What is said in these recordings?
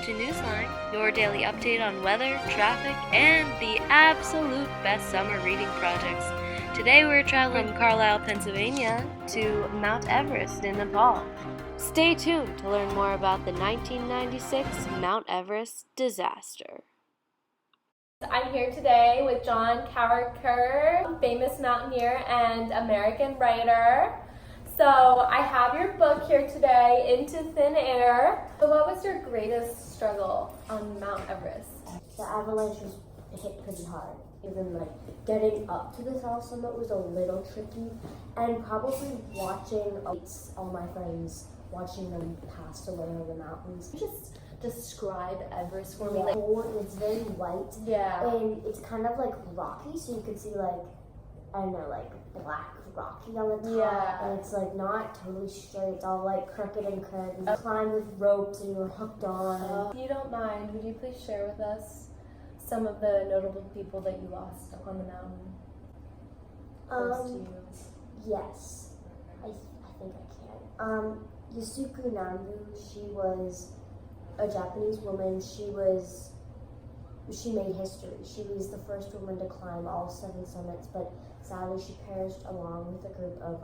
to Newsline, your daily update on weather, traffic, and the absolute best summer reading projects. Today we're traveling from Carlisle, Pennsylvania to Mount Everest in Nepal. Stay tuned to learn more about the 1996 Mount Everest disaster. I'm here today with John Carricker, famous mountaineer and American writer. So I have your book here today, Into Thin Air. So what was your greatest struggle on Mount Everest? The avalanche was hit pretty hard. Even getting up to the south summit was a little tricky, and probably watching all my friends, watching them pass away over the mountains. Just describe Everest for me. It's very white. Yeah. And it's kind of rocky, so you can see black rocky on the top. Yeah. And it's not totally straight. It's all crooked and curved. You climb with ropes and you're hooked on. If you don't mind, would you please share with us some of the notable people that you lost on the mountain? Close to you. Yes, I think I can. Yasuko Nambu, she was a Japanese woman. She made history. She was the first woman to climb all 7 summits, but sadly she perished along with a group of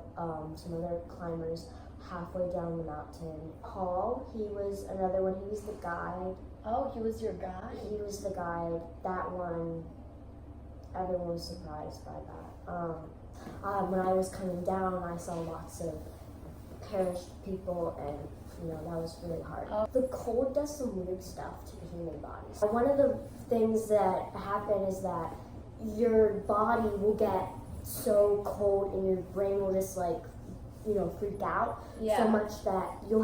some other climbers halfway down the mountain. Hough, he was another one. He was the guide. Oh, he was your guide? He was the guide. That one, everyone was surprised by that. When I was coming down, I saw lots of perished people, and that was really hard. The cold does some weird stuff to the human body. One of the things that happen is that your body will get so cold and your brain will just freak out so much that you'll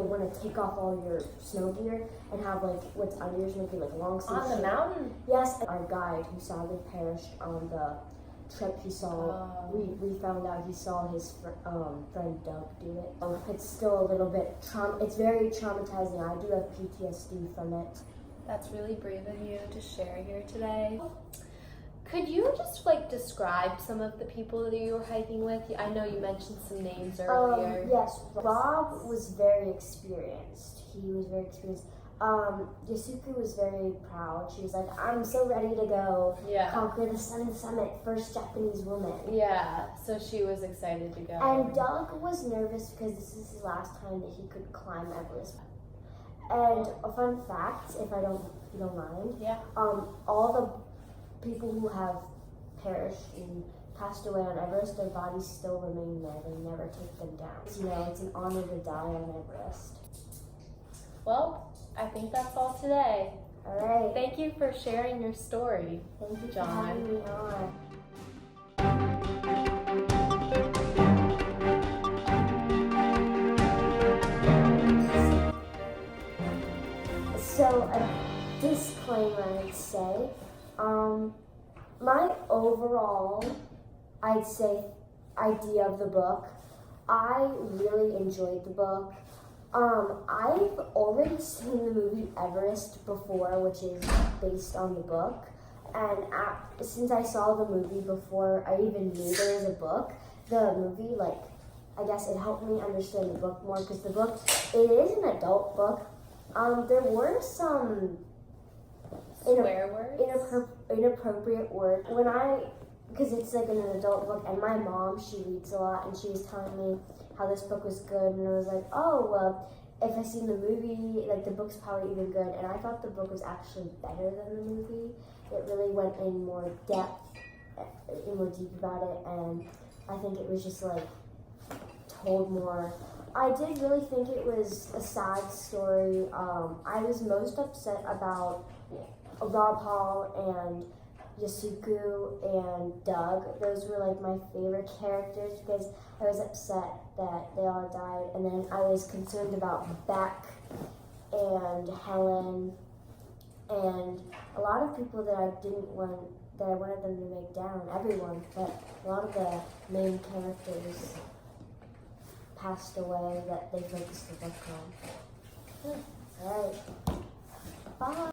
want to take off all your snow gear and have what's under yours, maybe long sleeve on the mountain. Yes, our guide who sadly perished on the trip, he saw, we found out he saw his friend Doug do it. It's still a little bit, it's very traumatizing. I do have PTSD from it. That's really brave of you to share here today. Could you just describe some of the people that you were hiking with? I know you mentioned some names earlier. Yes, Rob was very experienced. He was very experienced. Yasuko was very proud. She was like, I'm so ready to go conquer the 7th summit, first Japanese woman. Yeah, so she was excited to go. And Doug was nervous because this is his last time that he could climb Everest. And a fun fact, if you don't mind, all the people who have perished and passed away on Everest, their bodies still remain there. They never take them down. It's an honor to die on Everest. Well, I think that's all today. All right. Thank you for sharing your story. Thank you, John. For having me on. So a disclaimer, I'd say, my overall, I'd say, idea of the book, I really enjoyed the book. I've already seen the movie Everest before, which is based on the book, and since I saw the movie before I even knew there was a book, the movie, I guess it helped me understand the book more, because the book, it is an adult book. There were some swear words? Inappropriate words. Because it's an adult book, and my mom, she reads a lot, and she was telling me how this book was good, and I was like, oh, well, if I seen the movie, the book's probably even good, and I thought the book was actually better than the movie. It really went in more depth, in more deep about it, and I think it was just told more. I did really think it was a sad story. I was most upset about Rob Hall and Yasuko and Doug. Those were my favorite characters because I was upset that they all died, and then I was concerned about Beck and Helen and a lot of people that I wanted them to make down, everyone, but a lot of the main characters passed away that they focused the book on. All right. Bye.